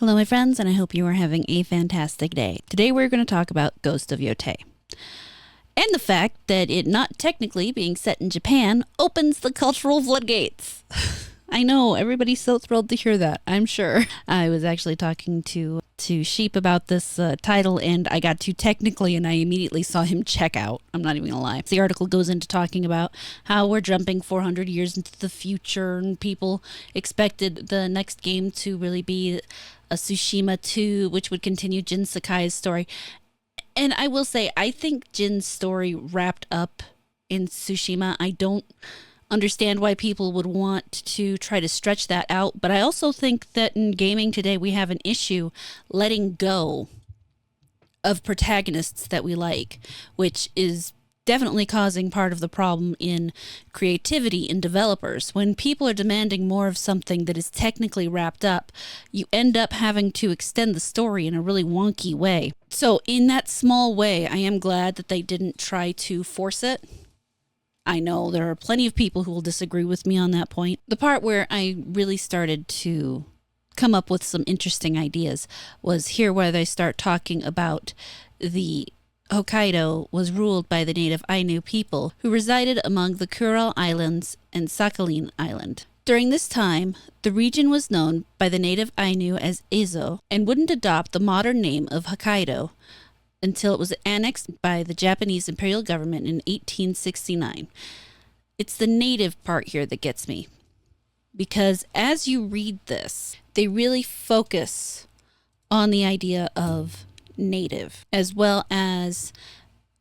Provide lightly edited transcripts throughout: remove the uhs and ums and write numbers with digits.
Hello, my friends, and I hope you are having a fantastic day. Today we're going to talk about Ghost of Yotei. And the fact that it not technically being set in Japan opens the cultural floodgates. I know, everybody's so thrilled to hear that, I'm sure. I was actually talking to Sheep about this title, and I got to technically, and I immediately saw him check out. I'm not even gonna lie. The article goes into talking about how we're jumping 400 years into the future, and people expected the next game to really be a Tsushima 2, which would continue Jin Sakai's story. And I will say, I think Jin's story wrapped up in Tsushima. I don't understand why people would want to try to stretch that out, but I also think that in gaming today we have an issue letting go of protagonists that we like, which is definitely causing part of the problem in creativity in developers. When people are demanding more of something that is technically wrapped up, you end up having to extend the story in a really wonky way. So in that small way, I am glad that they didn't try to force it. I know there are plenty of people who will disagree with me on that point. The part where I really started to come up with some interesting ideas was here where they start talking about the Hokkaido was ruled by the native Ainu people who resided among the Kuril Islands and Sakhalin Island. During this time, the region was known by the native Ainu as Ezo and wouldn't adopt the modern name of Hokkaido until it was annexed by the Japanese imperial government in 1869. It's the native part here that gets me, because as you read this, they really focus on the idea of native, as well as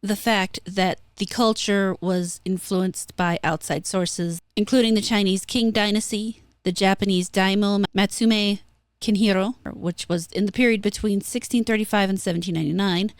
the fact that the culture was influenced by outside sources, including the Chinese Qing dynasty, the Japanese daimyo Matsume Kinhiro, which was in the period between 1635 and 1799,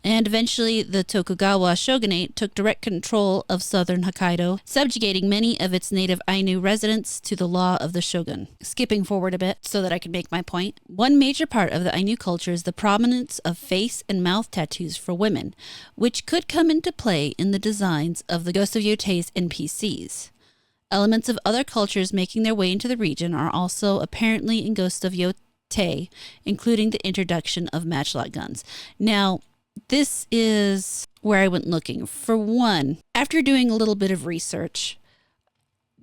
and eventually the Tokugawa shogunate took direct control of southern Hokkaido, subjugating many of its native Ainu residents to the law of the shogun. Skipping forward a bit so that I can make my point, one major part of the Ainu culture is the prominence of face and mouth tattoos for women, which could come into play in the designs of the Ghost of Yotei's NPCs. Elements of other cultures making their way into the region are also apparently in Ghost of Yotei, including the introduction of matchlock guns. Now, this is where I went looking. For one, after doing a little bit of research,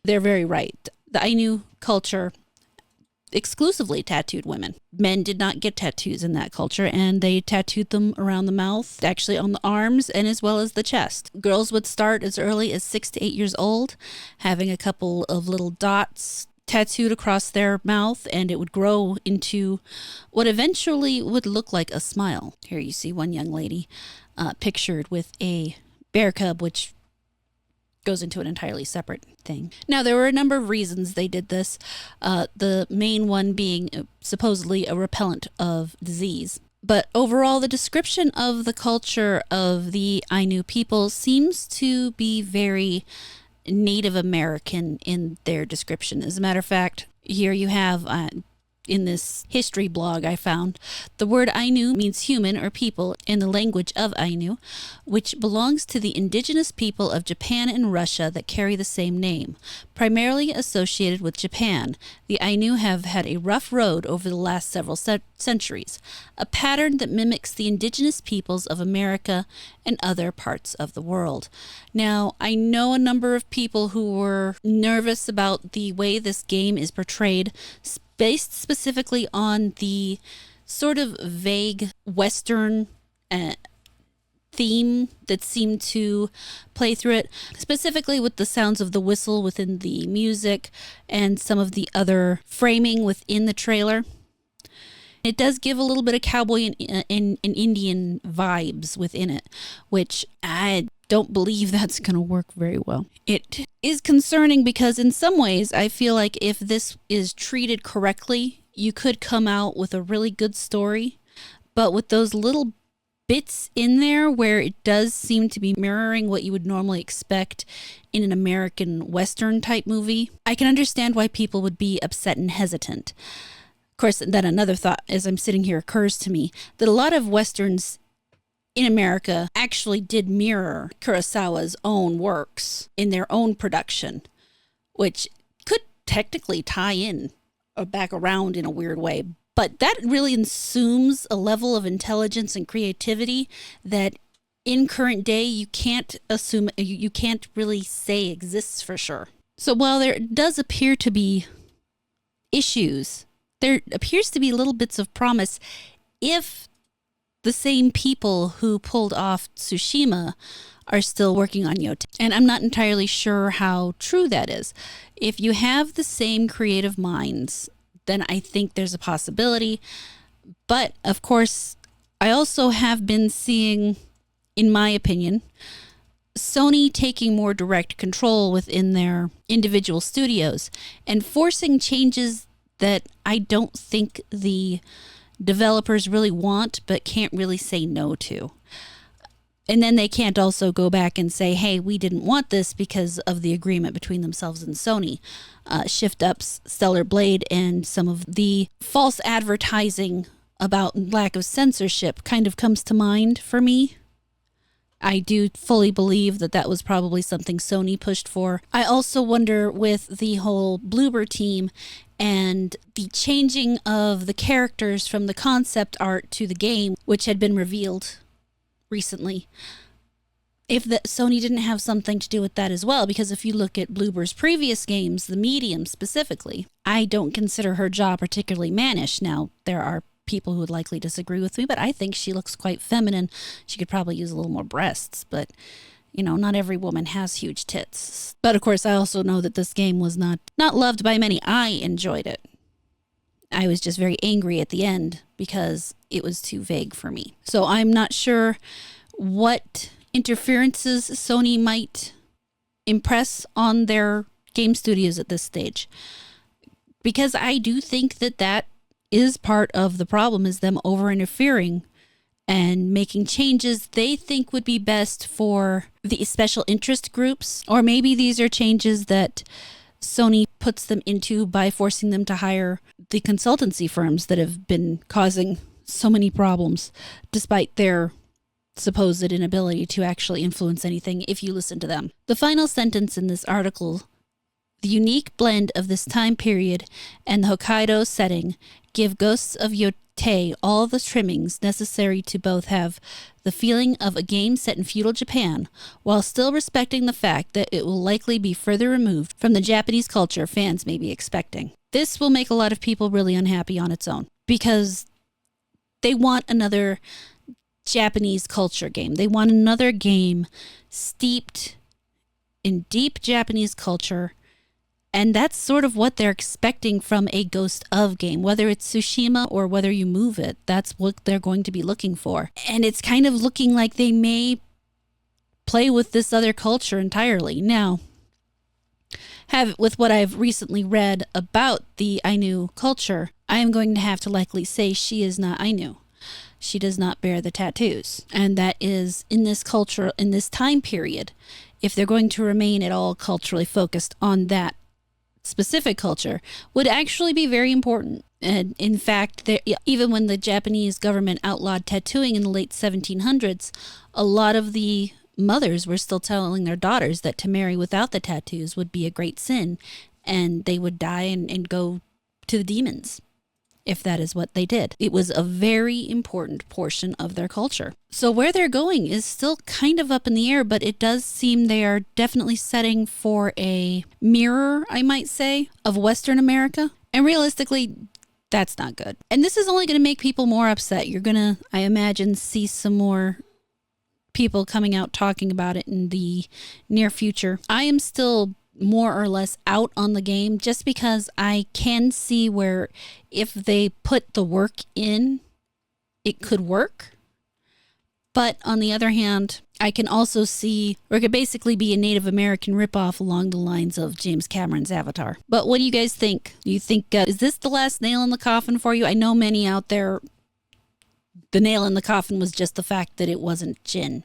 they're very right. The Ainu culture exclusively tattooed women. Men did not get tattoos in that culture, and they tattooed them around the mouth, actually on the arms, and as well as the chest. Girls would start as early as 6 to 8 years old, having a couple of little dots tattooed across their mouth, and it would grow into what eventually would look like a smile. Here you see one young lady pictured with a bear cub, which goes into an entirely separate thing. Now, there were a number of reasons they did this, the main one being supposedly a repellent of disease. But overall, the description of the culture of the Ainu people seems to be very Native American in their description. As a matter of fact, here you have in this history blog I found, the word Ainu means human or people in the language of Ainu, which belongs to the indigenous people of Japan and Russia that carry the same name. Primarily associated with Japan, the Ainu have had a rough road over the last several centuries, a pattern that mimics the indigenous peoples of America and other parts of the world. Now, I know a number of people who were nervous about the way this game is portrayed, based specifically on the sort of vague Western theme that seemed to play through it, specifically with the sounds of the whistle within the music and some of the other framing within the trailer. It does give a little bit of cowboy and Indian vibes within it, which I don't believe that's going to work very well. It is concerning because in some ways I feel like if this is treated correctly, you could come out with a really good story, but with those little bits in there where it does seem to be mirroring what you would normally expect in an American Western type movie, I can understand why people would be upset and hesitant. Of course, then another thought as I'm sitting here occurs to me that a lot of Westerns in America actually did mirror Kurosawa's own works in their own production, which could technically tie in or back around in a weird way But that really assumes a level of intelligence and creativity that in current day you can't assume, you can't really say exists for sure. So while there does appear to be issues, there appears to be little bits of promise if the same people who pulled off Tsushima are still working on Yotei. And I'm not entirely sure how true that is. If you have the same creative minds, then I think there's a possibility. But of course, I also have been seeing, in my opinion, Sony taking more direct control within their individual studios and forcing changes that I don't think the developers really want but can't really say no to. And then they can't also go back and say, hey, we didn't want this because of the agreement between themselves and Sony. Shift Up's Stellar Blade and some of the false advertising about lack of censorship kind of comes to mind for me. I do fully believe that that was probably something Sony pushed for. I also wonder with the whole Bloober team and the changing of the characters from the concept art to the game, which had been revealed recently, if the Sony didn't have something to do with that as well, because if you look at Bloober's previous games, the Medium specifically, I don't consider her jaw particularly mannish. Now, there are people who would likely disagree with me, but I think she looks quite feminine. She could probably use a little more breasts, but you know, not every woman has huge tits. But of course, I also know that this game was not loved by many. I enjoyed it. I was just very angry at the end because it was too vague for me. So I'm not sure what interferences Sony might impress on their game studios at this stage, because I do think that that is part of the problem, is them over interfering and making changes they think would be best for the special interest groups. Or maybe these are changes that Sony puts them into by forcing them to hire the consultancy firms that have been causing so many problems, despite their supposed inability to actually influence anything if you listen to them. The final sentence in this article: the unique blend of this time period and the Hokkaido setting give Ghosts of Yotei all the trimmings necessary to both have the feeling of a game set in feudal Japan, while still respecting the fact that it will likely be further removed from the Japanese culture fans may be expecting. This will make a lot of people really unhappy on its own, because they want another Japanese culture game. They want another game steeped in deep Japanese culture. And that's sort of what they're expecting from a Ghost of game. Whether it's Tsushima or whether you move it, that's what they're going to be looking for. And it's kind of looking like they may play with this other culture entirely. Now, with what I've recently read about the Ainu culture, I am going to have to likely say she is not Ainu. She does not bear the tattoos. And that is, in this culture, in this time period, if they're going to remain at all culturally focused on that specific culture, would actually be very important. And in fact, even when the Japanese government outlawed tattooing in the late 1700s, a lot of the mothers were still telling their daughters that to marry without the tattoos would be a great sin, and they would die and go to the demons if that is what they did. It was a very important portion of their culture. So where they're going is still kind of up in the air, but it does seem they are definitely setting for a mirror, I might say, of Western America. And realistically, that's not good. And this is only going to make people more upset. You're going to, I imagine, see some more people coming out talking about it in the near future. I am still more or less out on the game, just because I can see where if they put the work in, it could work. But on the other hand, I can also see where it could basically be a Native American ripoff along the lines of James Cameron's Avatar. But what do you guys think? Do you think, is this the last nail in the coffin for you? I know many out there, the nail in the coffin was just the fact that it wasn't Jin.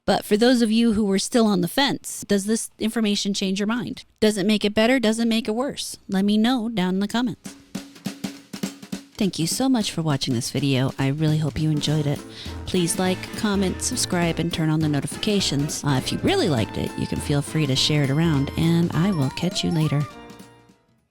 But for those of you who were still on the fence, does this information change your mind? Does it make it better? Does it make it worse? Let me know down in the comments. Thank you so much for watching this video. I really hope you enjoyed it. Please like, comment, subscribe, and turn on the notifications. If you really liked it, you can feel free to share it around, and I will catch you later.